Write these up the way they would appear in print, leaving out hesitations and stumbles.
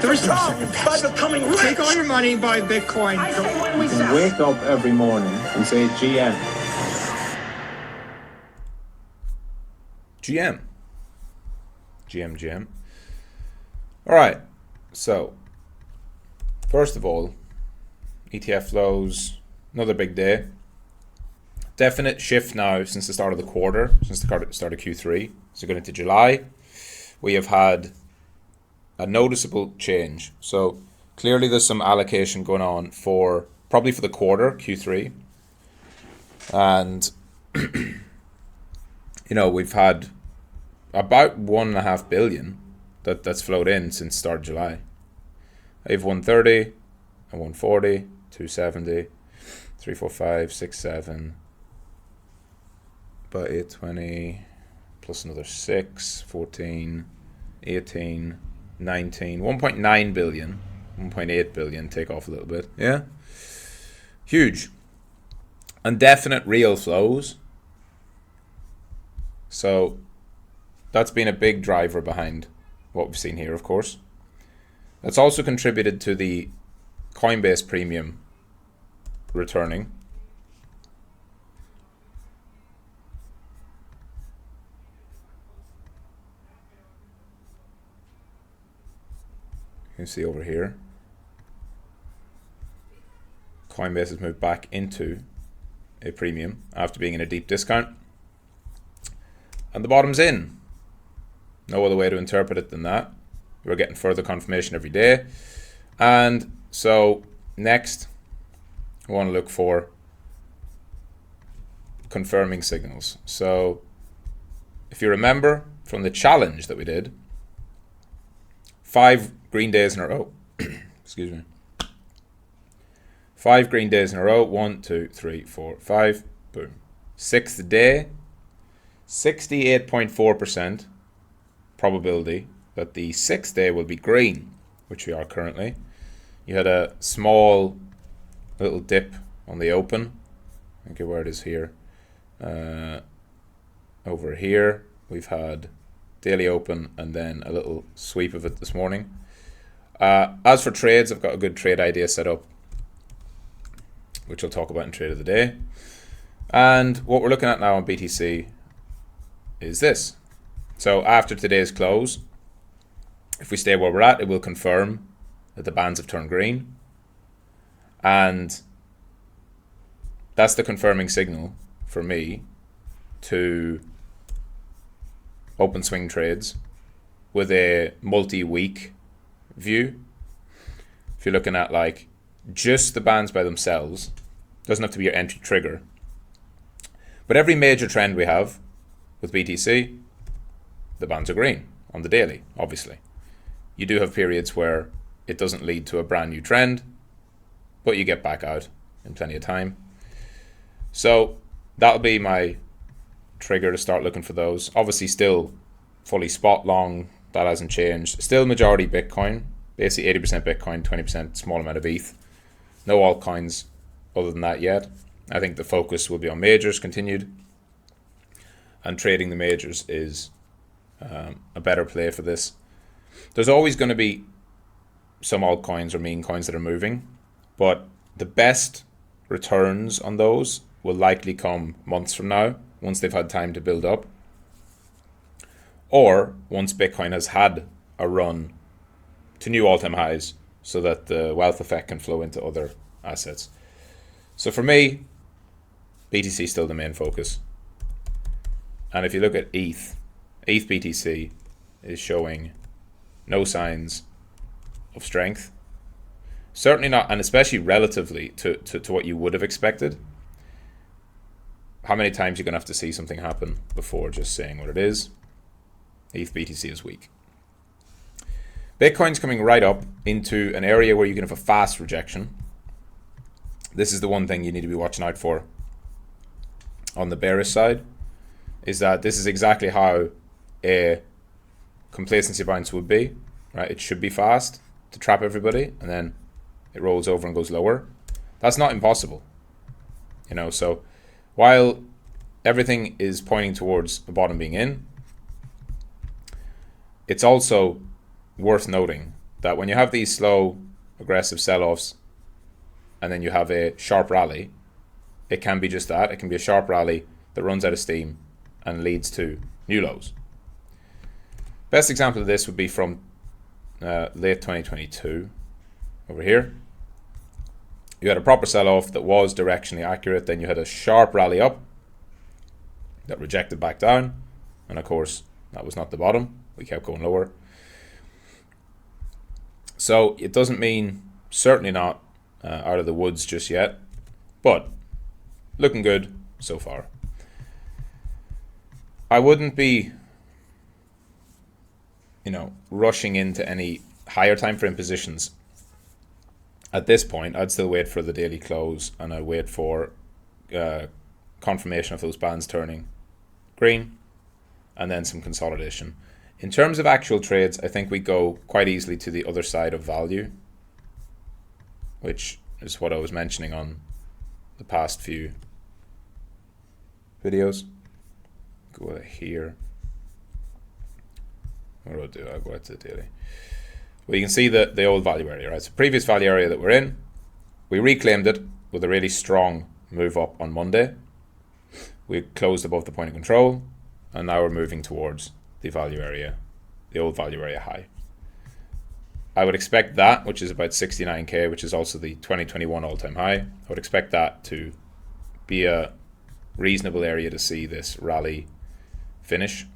by becoming rich. Take all your money, buy Bitcoin. I say when we You can sell. wake up every morning and say GM. GM. All right. So, first of all, ETF flows, another big day. Definite shift now since the start of the quarter, since the start of Q3. So going into July, we have had a noticeable change. So clearly there's some allocation going on for, probably for the quarter, Q3. And, we've had about 1.5 billion that's flowed in since start of July. I have 130 and 140, 270, 3, 4, 5, 6, 7, about 820, plus another 6, 14, 18, 19, 1.9 billion, 1.8 billion, take off a little bit. Yeah. Huge. And definite real flows. So that's been a big driver behind what we've seen here, of course. That's also contributed to the Coinbase premium returning. You can see over here, Coinbase has moved back into a premium after being in a deep discount. And the bottom's in. No other way to interpret it than that. We're getting further confirmation every day. And so next, we want to look for confirming signals. So if you remember from the challenge that we did, 5 green days in a row. Excuse me. 5 green days in a row. 1, 2, 3, 4, 5. Boom. 6th day, 68.4% probability that the 6th day will be green, which we are currently. You had a small little dip on the open. Okay, where it is here. Over here, we've had daily open and then a little sweep of it this morning. As for trades, I've got a good trade idea set up, which I'll talk about in trade of the day. And what we're looking at now on BTC is this. So after today's close, if we stay where we're at, it will confirm that the bands have turned green. And that's the confirming signal for me to open swing trades with a multi-week view. If you're looking at like just the bands by themselves, doesn't have to be your entry trigger. But every major trend we have with BTC, the bands are green on the daily, obviously. You do have periods where it doesn't lead to a brand new trend, but you get back out in plenty of time. So that'll be my trigger to start looking for those. Obviously still fully spot long, that hasn't changed. Still majority Bitcoin, basically 80% Bitcoin, 20% small amount of ETH. No altcoins other than that yet. I think the focus will be on majors continued, and trading the majors is a better play for this. There's always going to be some altcoins or meme coins that are moving, but the best returns on those will likely come months from now, once they've had time to build up, or once Bitcoin has had a run to new all-time highs so that the wealth effect can flow into other assets. So for me, BTC is still the main focus. And if you look at ETH BTC is showing no signs of strength. Certainly not, and especially relatively to what you would have expected. How many times you're going to have to see something happen before just saying what it is? ETH BTC is weak. Bitcoin's coming right up into an area where you can have a fast rejection. This is the one thing you need to be watching out for on the bearish side, is that this is exactly how a complacency bounce would be, right? It should be fast to trap everybody, and then it rolls over and goes lower. That's not impossible, so while everything is pointing towards the bottom being in, it's also worth noting that when you have these slow, aggressive sell-offs and then you have a sharp rally, it can be just that. It can be a sharp rally that runs out of steam and leads to new lows. Best example of this would be from late 2022 over here. You had a proper sell-off that was directionally accurate, then you had a sharp rally up that rejected back down, and of course that was not the bottom. We kept going lower. So it doesn't mean, certainly not out of the woods just yet, but looking good so far. I wouldn't be, rushing into any higher time frame positions at this point. I'd still wait for the daily close, and I'd wait for confirmation of those bands turning green, and then some consolidation. In terms of actual trades, I think we go quite easily to the other side of value, which is what I was mentioning on the past few videos. Go here. What do I do? I'll go out to the daily. Well, you can see the old value area, right? So previous value area that we're in, we reclaimed it with a really strong move up on Monday. We closed above the point of control, and now we're moving towards the value area, the old value area high. I would expect that, which is about 69k, which is also the 2021 all-time high. I would expect that to be a reasonable area to see this rally finish.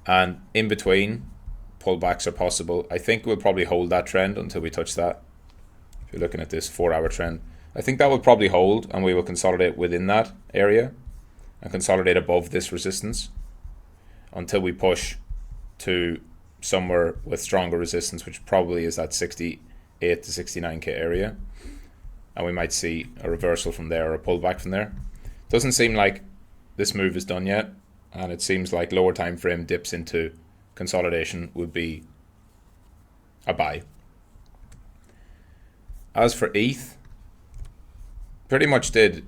And in between, pullbacks are possible. I think we'll probably hold that trend until we touch that. If you're looking at this 4-hour trend, I think that will probably hold, and we will consolidate within that area and consolidate above this resistance until we push to somewhere with stronger resistance, which probably is that 68 to 69k area, and we might see a reversal from there or a pullback from there. Doesn't seem like this move is done yet, and it seems like lower time frame dips into consolidation would be a buy. As for ETH, pretty much did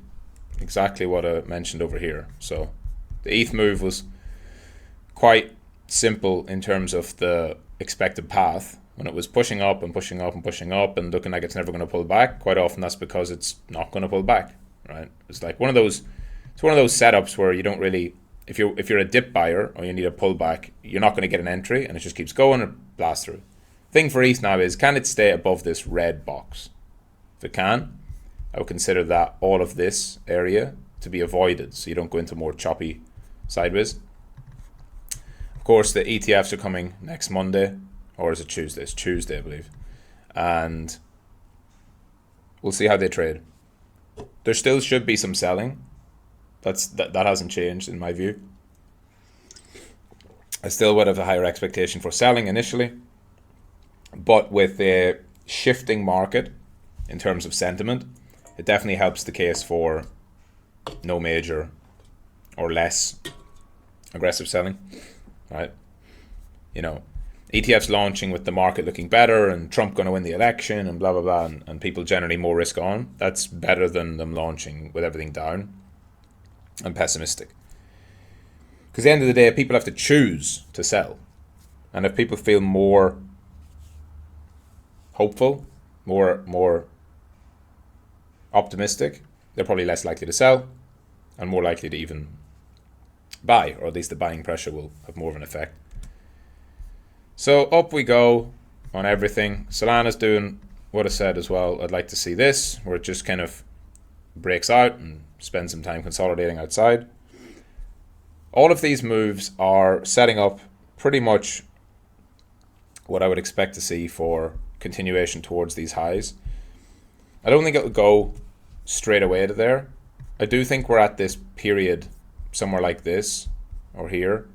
exactly what I mentioned over here. So the ETH move was quite simple in terms of the expected path. When it was pushing up and pushing up and pushing up and looking like it's never going to pull back, quite often that's because it's not going to pull back, right? It's like one of those setups where you don't really, if you're a dip buyer or you need a pullback, you're not going to get an entry, and it just keeps going and blasts through. Thing for ETH now is, can it stay above this red box? If it can, I would consider that all of this area to be avoided, so you don't go into more choppy sideways. Of course, the ETFs are coming next Monday, or is it Tuesday? It's Tuesday, I believe. And we'll see how they trade. There still should be some selling. That hasn't changed in my view. I still would have a higher expectation for selling initially, but with a shifting market in terms of sentiment, it definitely helps the case for no major or less aggressive selling, right? ETFs launching with the market looking better and Trump going to win the election and blah, blah, blah, and people generally more risk on. That's better than them launching with everything down and pessimistic. Because at the end of the day, people have to choose to sell. And if people feel more hopeful, more optimistic, they're probably less likely to sell and more likely to even buy, or at least the buying pressure will have more of an effect. So up we go on everything. Solana's doing what I said as well. I'd like to see this, where it just kind of breaks out and spends some time consolidating outside. All of these moves are setting up pretty much what I would expect to see for continuation towards these highs. I don't think it will go straight away to there. I do think we're at this period somewhere like this or here,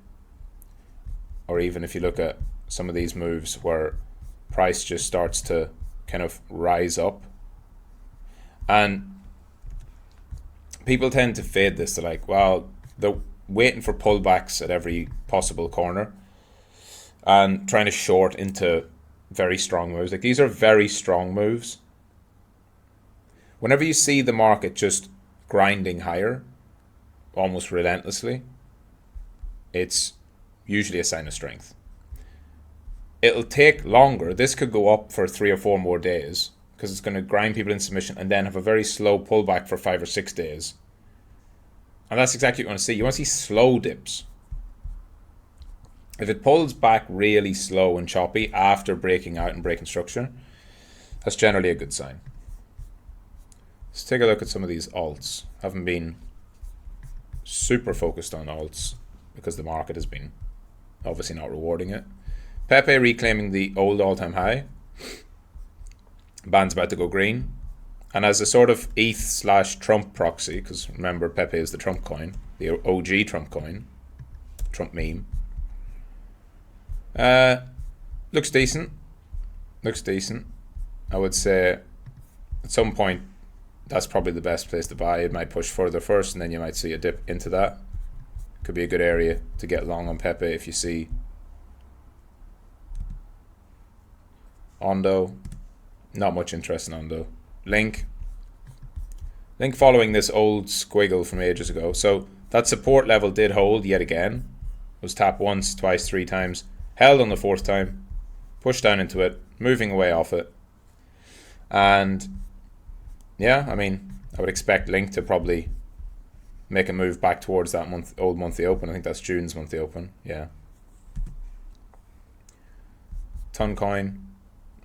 or even if you look at some of these moves where price just starts to kind of rise up, and people tend to fade this. They're like, well, they're waiting for pullbacks at every possible corner and trying to short into very strong moves. Like, these are very strong moves. Whenever you see the market just grinding higher almost relentlessly, it's usually a sign of strength. it'll take longer. This could go up for 3 or 4 more days because it's going to grind people in submission and then have a very slow pullback for 5 or 6 days. And that's exactly what you want to see. You want to see slow dips. If it pulls back really slow and choppy after breaking out and breaking structure, that's generally a good sign. Let's take a look at some of these alts. Haven't been super focused on alts because the market has been obviously not rewarding it. Pepe reclaiming the old all-time high. Band's about to go green. And as a sort of ETH/Trump proxy, because remember Pepe is the Trump coin, the OG Trump coin, Trump meme. Looks decent. Looks decent. I would say at some point that's probably the best place to buy. It might push further first and then you might see a dip into that. Could be a good area to get long on Pepe if you see Ondo. Not much interest in Ondo. Link following this old squiggle from ages ago. So that support level did hold yet again. It was tapped once, twice, 3 times. Held on the 4th time, pushed down into it, moving away off it. And yeah, I mean, I would expect Link to probably make a move back towards that old monthly open. I think that's June's monthly open. Yeah. Toncoin,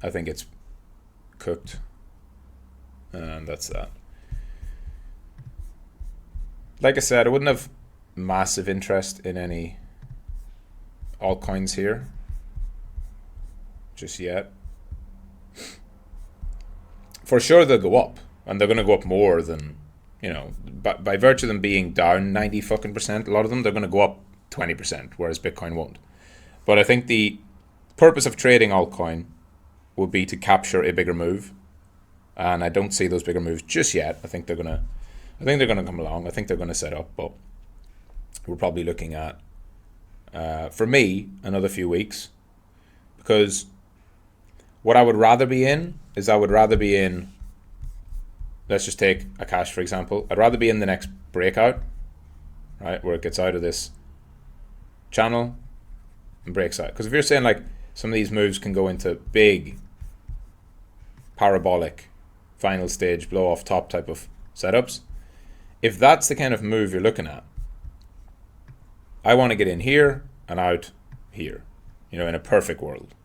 I think it's cooked. And that's that. Like I said, I wouldn't have massive interest in any altcoins here just yet. For sure they'll go up, and they're going to go up more than, you know, by virtue of them being down 90 fucking percent, a lot of them, they're going to go up 20%, whereas Bitcoin won't. But I think the purpose of trading altcoin would be to capture a bigger move, and I don't see those bigger moves just yet. I think they're gonna come along. I think they're gonna set up, but we're probably looking at, for me, another few weeks, because what I would rather be in is let's just take a cash for example. I'd rather be in the next breakout, right, where it gets out of this channel and breaks out. Because if you're saying like some of these moves can go into big parabolic final stage blow off top type of setups, if that's the kind of move you're looking at, I want to get in here and out here, you know, in a perfect world.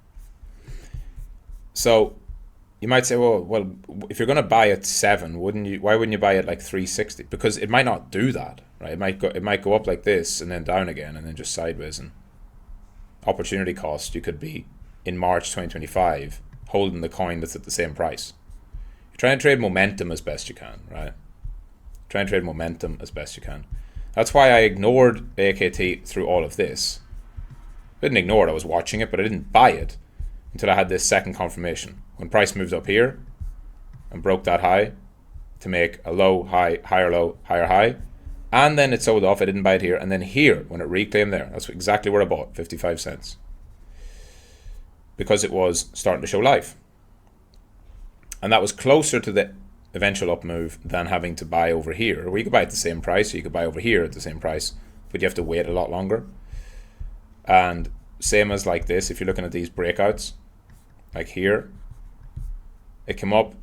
So you might say, well, if you're going to buy at 7, why wouldn't you buy at like 360? Because it might not do that, right? It might go up like this and then down again and then just sideways. And opportunity cost, you could be in March 2025 holding the coin that's at the same price. You try and trade momentum as best you can, right? Try and trade momentum as best you can. That's why I ignored AKT through all of this. I didn't ignore it, I was watching it, but I didn't buy it until I had this second confirmation. When price moved up here and broke that high to make a low, high, higher low, higher high, and then it sold off, I didn't buy it here, and then here, when it reclaimed there, that's exactly where I bought, 55 cents. Because it was starting to show life. And that was closer to the eventual up move than having to buy over here. Or you could buy at the same price, or you could buy over here at the same price, but you have to wait a lot longer. And same as like this, if you're looking at these breakouts, like here, it came up,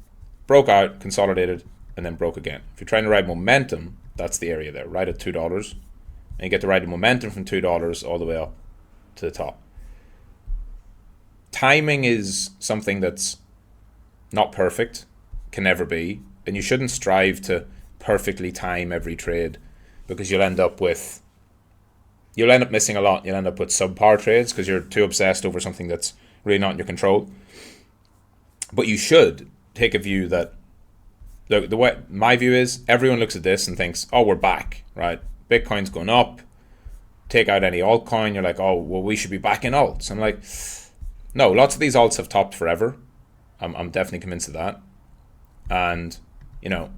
broke out, consolidated, and then broke again. If you're trying to ride momentum, that's the area there, right at $2. And you get to ride the momentum from $2 all the way up to the top. Timing is something that's not perfect, can never be, and you shouldn't strive to perfectly time every trade, because you'll end up missing a lot. You'll end up with subpar trades because you're too obsessed over something that's really not in your control. But you should take a view that, look, the way my view is, everyone looks at this and thinks, oh, we're back, right? Bitcoin's going up. Take out any altcoin. You're like, oh, well, we should be back in alts. I'm like, no, lots of these alts have topped forever. I'm definitely convinced of that. And, you know,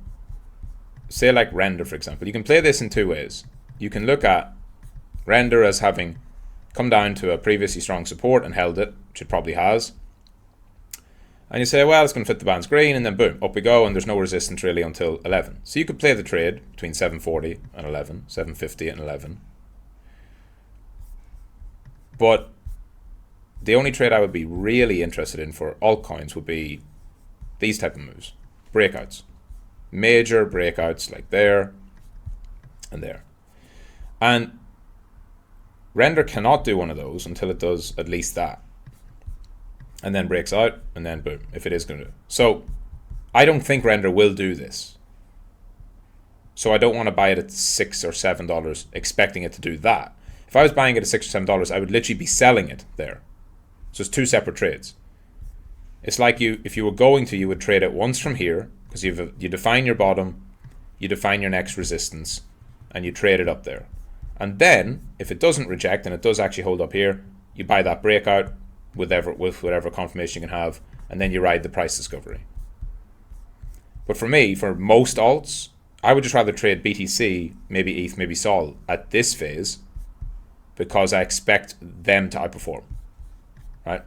say like Render, for example. You can play this in 2 ways. You can look at Render as having come down to a previously strong support and held it, which it probably has. And you say, well, it's going to fit the band's green, and then boom, up we go, and there's no resistance really until 11. So you could play the trade between 740 and 11, 750 and 11. But the only trade I would be really interested in for altcoins would be these type of moves. Breakouts. Major breakouts like there and there. And Render cannot do one of those until it does at least that. And then breaks out, and then boom, if it is going to. So I don't think Render will do this. So I don't want to buy it at $6 or $7 expecting it to do that. If I was buying it at $6 or $7, I would literally be selling it there. So it's two separate trades. It's like if you were going to, you would trade it once from here, because you define your bottom, you define your next resistance, and you trade it up there. And then, if it doesn't reject and it does actually hold up here, you buy that breakout with whatever confirmation you can have, and then you ride the price discovery. But for me, for most alts, I would just rather trade BTC, maybe ETH, maybe SOL at this phase, because I expect them to outperform. Right?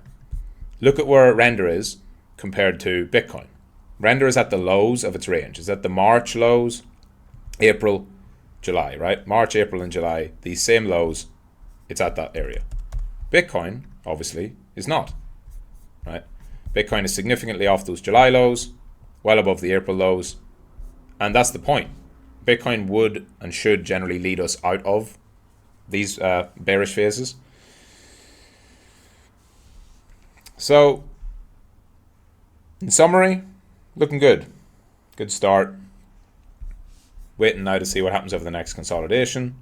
Look at where Render is compared to Bitcoin. Render is at the lows of its range. It's at the March lows, April, July, right? March, April, and July, these same lows, it's at that area. Bitcoin, obviously, is not, right? Bitcoin is significantly off those July lows, well above the April lows, and that's the point. Bitcoin would and should generally lead us out of these bearish phases. So, in summary, looking good. Good start. Waiting now to see what happens over the next consolidation.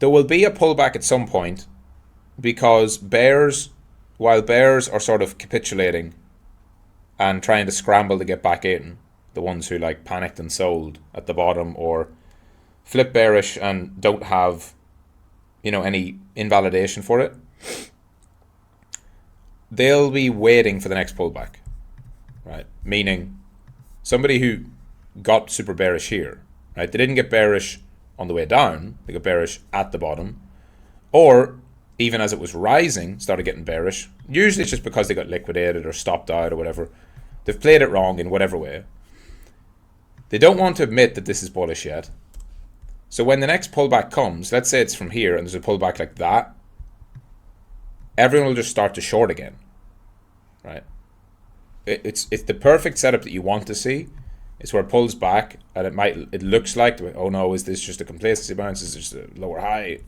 There will be a pullback at some point because while bears are sort of capitulating and trying to scramble to get back in, the ones who like panicked and sold at the bottom or flip bearish and don't have, any invalidation for it, they'll be waiting for the next pullback, right? Meaning somebody who got super bearish here, right? They didn't get bearish on the way down. They got bearish at the bottom, or even as it was rising, started getting bearish. Usually it's just because they got liquidated or stopped out or whatever. They've played it wrong in whatever way. They don't want to admit that this is bullish yet. So when the next pullback comes, let's say it's from here and there's a pullback like that, everyone will just start to short again, right? It's the perfect setup that you want to see. It's where it pulls back and it looks like, oh no, is this just a complacency bounce? Is this just a lower high?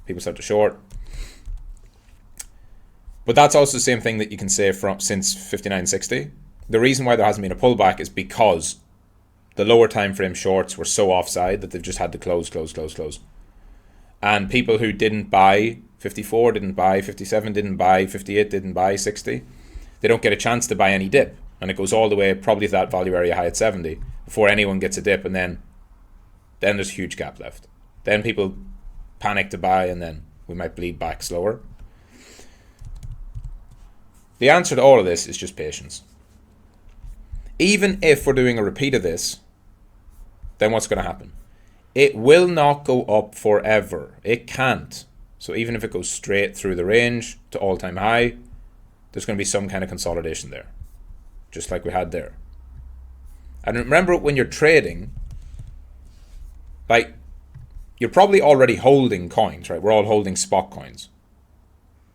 People start to short. But that's also the same thing that you can say since 59.60. The reason why there hasn't been a pullback is because the lower time frame shorts were so offside that they've just had to close. And people who didn't buy 54, didn't buy 57, didn't buy 58, didn't buy 60, they don't get a chance to buy any dip. And it goes all the way probably to that value area high at 70 before anyone gets a dip, and then there's a huge gap left. Then people panic to buy, and then we might bleed back slower. The answer to all of this is just patience. Even if we're doing a repeat of this, then what's going to happen? It will not go up forever. It can't. So even if it goes straight through the range to all-time high, there's going to be some kind of consolidation there, just like we had there. And remember, when you're trading, like, you're probably already holding coins, right? We're all holding spot coins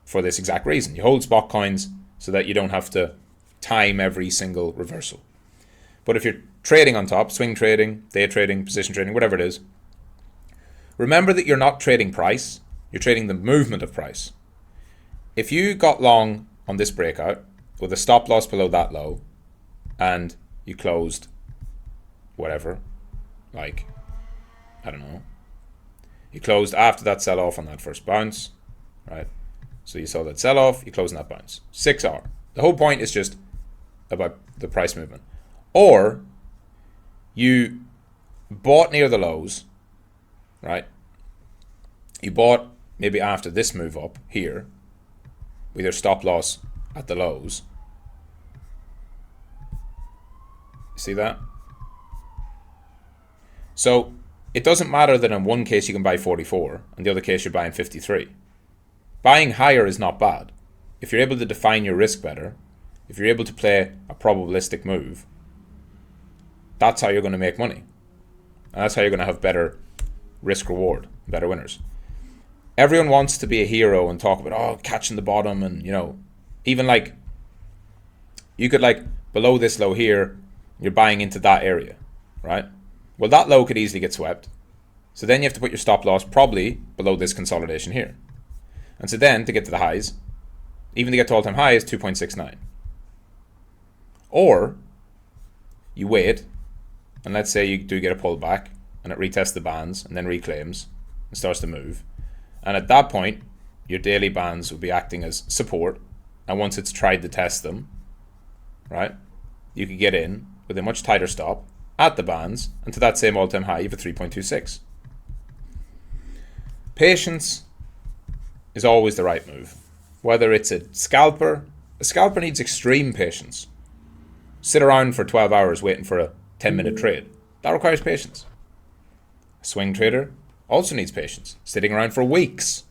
for this exact reason. You hold spot coins so that you don't have to time every single reversal. But if you're trading on top, swing trading, day trading, position trading, whatever it is, remember that you're not trading price, you're trading the movement of price. If you got long on this breakout with a stop loss below that low and you closed whatever, like, I don't know, you closed after that sell-off on that first bounce, right? So you saw that sell-off, you closed on that bounce. 6 hour. The whole point is just about the price movement. Or you bought near the lows, right? You bought maybe after this move up here with your stop loss at the lows. See that? So it doesn't matter that in one case you can buy 44 and the other case you're buying 53. Buying higher is not bad. If you're able to define your risk better, if you're able to play a probabilistic move, that's how you're going to make money. And that's how you're going to have better risk reward, better winners. Everyone wants to be a hero and talk about, catching the bottom and, even like, you could like below this low here, you're buying into that area, right? Well, that low could easily get swept. So then you have to put your stop loss probably below this consolidation here. And so then to get to the highs, even to get to all-time high is 2.69. Or you wait, and let's say you do get a pullback and it retests the bands and then reclaims and starts to move. And at that point, your daily bands will be acting as support. And once it's tried to test them, right, you could get in with a much tighter stop at the bands, and to that same all-time high, you have a 3.26. Patience is always the right move. Whether it's a scalper needs extreme patience. Sit around for 12 hours waiting for a 10-minute trade. That requires patience. A swing trader also needs patience. Sitting around for weeks,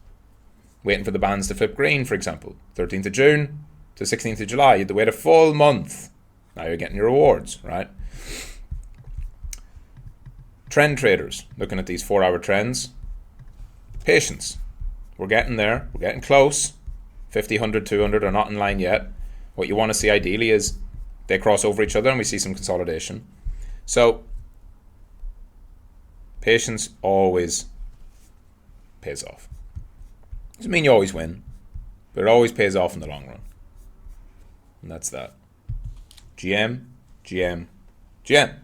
waiting for the bands to flip green, for example. 13th of June to 16th of July, you had to wait a full month. Now you're getting your rewards, right? Trend traders, looking at these 4-hour trends. Patience. We're getting there. We're getting close. 50, 100, 200 are not in line yet. What you want to see ideally is they cross over each other and we see some consolidation. So patience always pays off. Doesn't mean you always win, but it always pays off in the long run. And that's that. GM, GM, GM.